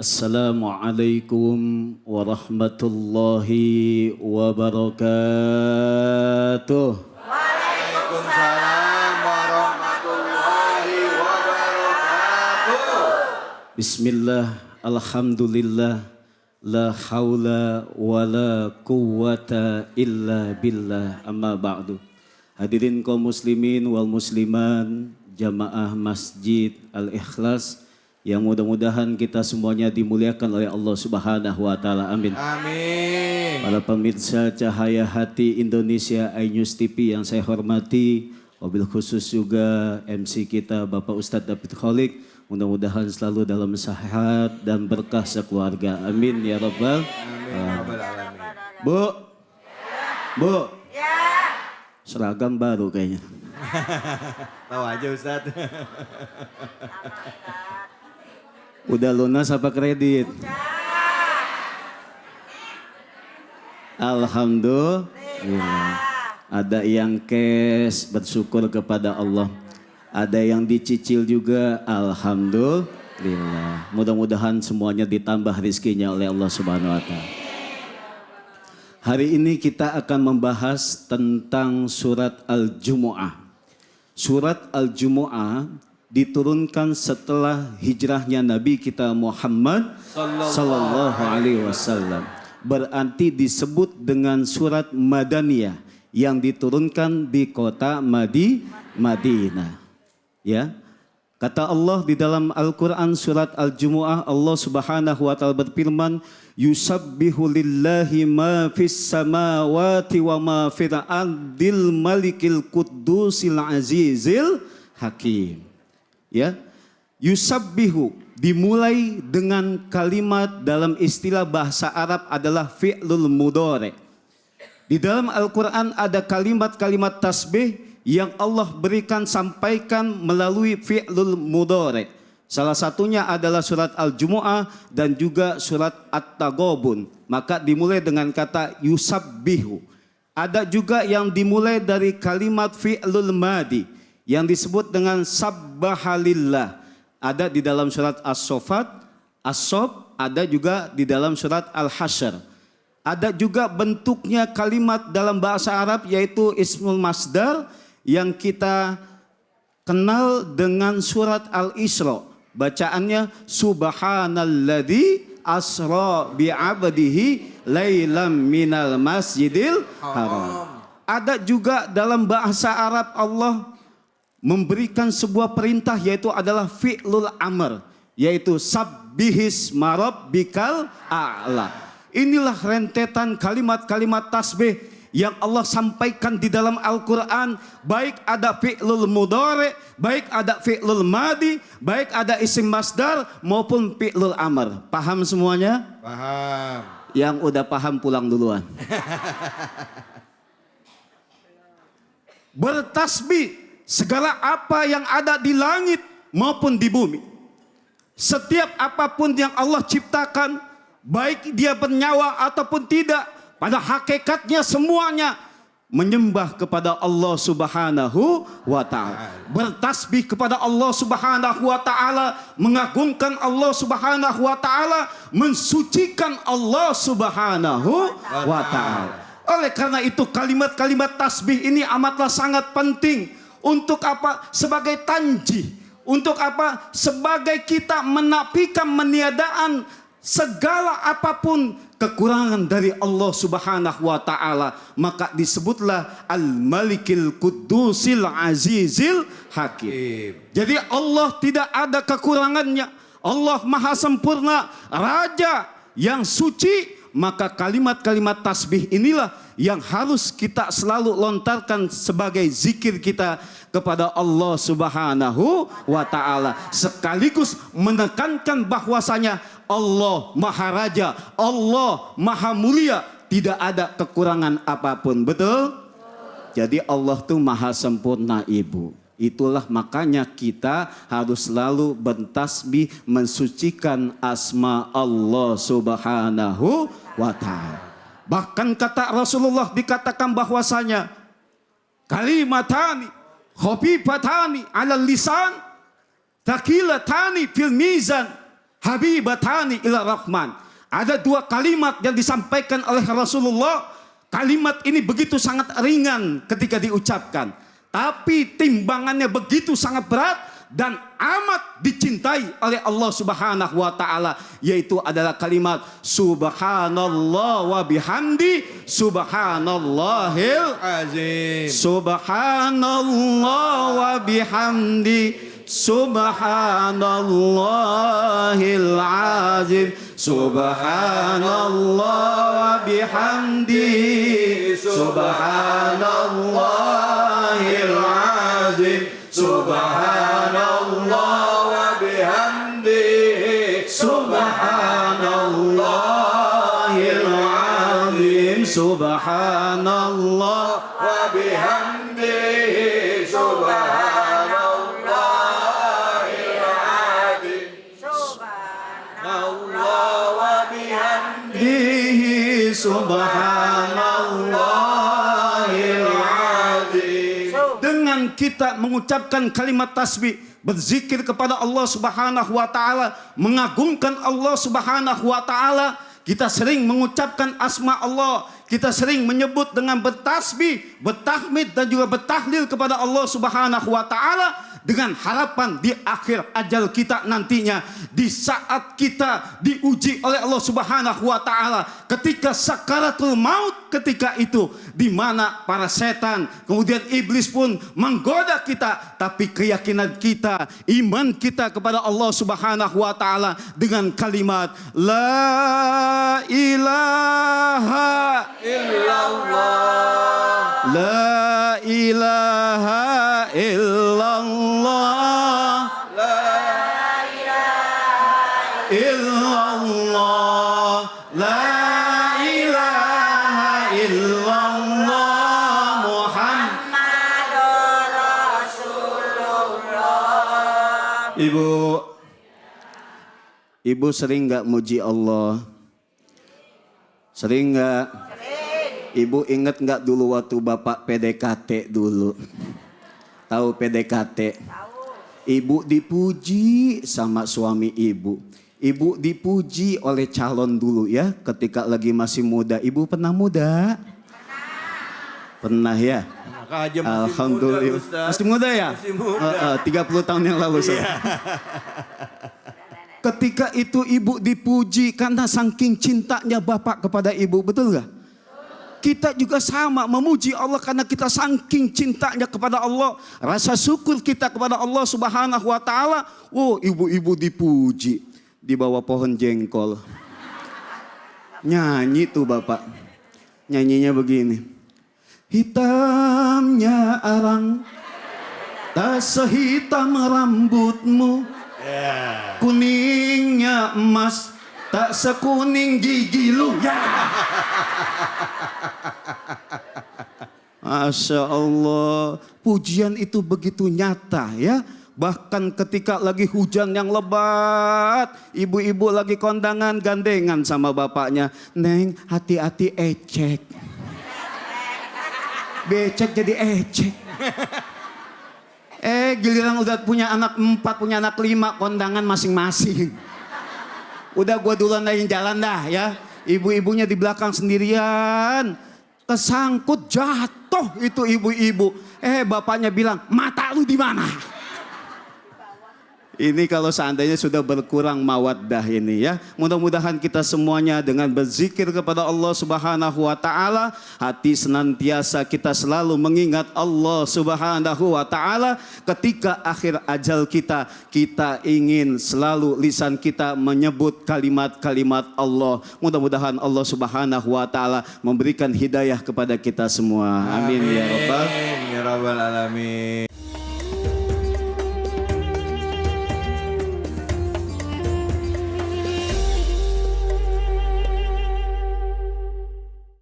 Assalamualaikum warahmatullahi wabarakatuh. Waalaikumsalam warahmatullahi wabarakatuh. Bismillah, alhamdulillah, la haula wa la quwwata illa billah, amma ba'du. Hadirin kaum muslimin wal musliman, jamaah Masjid Al-Ikhlas, yang mudah-mudahan kita semuanya dimuliakan oleh Allah Subhanahu wa taala. Amin. Amin. Para pemirsa Cahaya Hati Indonesia iNews TV yang saya hormati, wabil khusus juga MC kita Bapak Ustadz David Kholik, mudah-mudahan selalu dalam sehat dan berkah sekeluarga. Amin ya rabbal alamin. Bu. Ya. Seragam baru kayaknya. Tahu aja Ustadz. Udah lunas apa kredit? Alhamdulillah. Ada yang cash, bersyukur kepada Allah. Ada yang dicicil juga, alhamdulillah. Mudah-mudahan semuanya ditambah rizkinya oleh Allah Subhanahu wa taala. Hari ini kita akan membahas tentang surat Al-Jumu'ah. Surat Al-Jumu'ah diturunkan setelah hijrahnya Nabi kita Muhammad sallallahu alaihi wasallam. Berarti disebut dengan surat Madaniyah yang diturunkan di kota Madinah. Ya. Kata Allah di dalam Al-Qur'an surat Al-Jumu'ah, Allah Subhanahu wa taala berfirman, "Yusabbihu lillahi ma fis samawati wa ma fil ardil malikil quddusil azizil hakim." Ya, yusabbihu dimulai dengan kalimat dalam istilah bahasa Arab adalah fi'lul mudhari'. Di dalam Al-Quran ada kalimat-kalimat tasbih yang Allah berikan sampaikan melalui fi'lul mudhari'. Salah satunya adalah surat Al-Jumu'ah dan juga surat At-Taghabun. Maka dimulai dengan kata yusabbihu. Ada juga yang dimulai dari kalimat fi'lul madi yang disebut dengan sabbahalillah. Ada di dalam surat As-Saffat, As-Saff, ada juga di dalam surat Al-Hasyr. Ada juga bentuknya kalimat dalam bahasa Arab yaitu ismul masdar yang kita kenal dengan surat Al-Isra. Bacaannya subhanalladzi asra bi'abdihi lailam minal masjidil haram. Ada juga dalam bahasa Arab Allah memberikan sebuah perintah yaitu adalah fi'lul amr, yaitu sabbihis marabbikal a'la. Inilah rentetan kalimat-kalimat tasbih yang Allah sampaikan di dalam Al-Quran. Baik ada fi'lul mudhari', baik ada fi'lul madi, baik ada isim masdar maupun fi'lul amr. Paham semuanya? Paham. Yang udah paham pulang duluan. Bertasbih segala apa yang ada di langit maupun di bumi. Setiap apapun yang Allah ciptakan, baik dia bernyawa ataupun tidak, pada hakikatnya semuanya menyembah kepada Allah Subhanahu wa taala. Bertasbih kepada Allah Subhanahu wa taala, mengagungkan Allah Subhanahu wa taala, mensucikan Allah Subhanahu wa taala. Oleh karena itu kalimat-kalimat tasbih ini amatlah sangat penting. Untuk apa? Sebagai tanji. Untuk apa? Sebagai kita menafikan, meniadaan segala apapun kekurangan dari Allah Subhanahu wa taala. Maka disebutlah Al-Malikil Quddusil Azizil Hakim. Jadi Allah tidak ada kekurangannya. Allah Maha Sempurna, Raja yang suci. Maka kalimat-kalimat tasbih inilah yang harus kita selalu lontarkan sebagai zikir kita kepada Allah Subhanahu wa taala, sekaligus menekankan bahwasanya Allah Maha Raja, Allah Maha Mulia, tidak ada kekurangan apapun. Betul? Jadi Allah tuh Maha Sempurna, Ibu. Itulah makanya kita harus selalu bertasbih mensucikan asma Allah Subhanahu wa ta'ala. Bahkan kata Rasulullah dikatakan bahwasanya kalimatani khafifatani 'alal lisan thaqilatani fil mizan habibatani ila rahman. Ada dua kalimat yang disampaikan oleh Rasulullah. Kalimat ini begitu sangat ringan ketika diucapkan, tapi timbangannya begitu sangat berat dan amat dicintai oleh Allah Subhanahu wa taala, yaitu adalah kalimat subhanallah wa bihamdi subhanallahil Azim. subhanallah wa bihamdi subhanallahil azim subhanallah wa bihamdi subhanallahil azim subhanallah wa bihamdi subhanallahil azim subhanallah Wa bihamdihi subhanallahil azim. Allah wa bihamdihi bihi subhanallahil azim. Dengan kita mengucapkan kalimat tasbih, berzikir kepada Allah Subhanahu wa taala, mengagungkan Allah Subhanahu wa taala, kita sering mengucapkan asma Allah, kita sering menyebut dengan bertasbih, bertahmid dan juga bertahlil kepada Allah Subhanahu wa taala, dengan harapan di akhir ajal kita nantinya, di saat kita diuji oleh Allah Subhanahu wa taala, ketika sakaratul maut, ketika itu di mana para setan kemudian iblis pun menggoda kita, tapi keyakinan kita, iman kita kepada Allah Subhanahu wa taala dengan kalimat la ilaha illallah. la ilaha illallah illallah la ilaha illallah Muhammadur Rasulullah. Ibu sering nggak muji Allah? Sering nggak? Ibu inget nggak dulu waktu bapak PDKT dulu? Tahu PDKT? Ibu dipuji sama suami ibu. Ibu dipuji oleh calon dulu ya, ketika lagi masih muda. Ibu pernah muda? Pernah ya? Maka aja masih Alhamdulillah. muda, Ustaz. Masih muda ya? Masih muda. 30 tahun yang lalu. Ketika itu ibu dipuji karena saking cintanya bapak kepada ibu, betul gak? Kita juga sama memuji Allah karena kita saking cintanya kepada Allah. Rasa syukur kita kepada Allah Subhanahu wa taala. Oh, ibu-ibu dipuji di bawah pohon jengkol. Nyanyi tuh bapak. Nyanyinya begini. Hitamnya arang, tak sehitam rambutmu. Kuningnya emas, tak sekuning gigi lu. Masya Allah, pujian itu begitu nyata ya. Bahkan ketika lagi hujan yang lebat, ibu-ibu lagi kondangan gandengan sama bapaknya. Neng, hati-hati ecek. Becek jadi ecek. Giliran udah punya anak 4, punya anak 5, kondangan masing-masing. Udah gua duluan aja jalan dah ya. Ibu-ibunya di belakang sendirian. Kesangkut jatuh itu ibu-ibu. Bapaknya bilang, mata lu di mana? Ini kalau seandainya sudah berkurang mawaddah ini ya. Mudah-mudahan kita semuanya dengan berzikir kepada Allah Subhanahu wa taala, hati senantiasa kita selalu mengingat Allah Subhanahu wa taala. Ketika akhir ajal kita ingin selalu lisan kita menyebut kalimat-kalimat Allah. Mudah-mudahan Allah Subhanahu wa taala memberikan hidayah kepada kita semua. Amin ya rabbal alamin.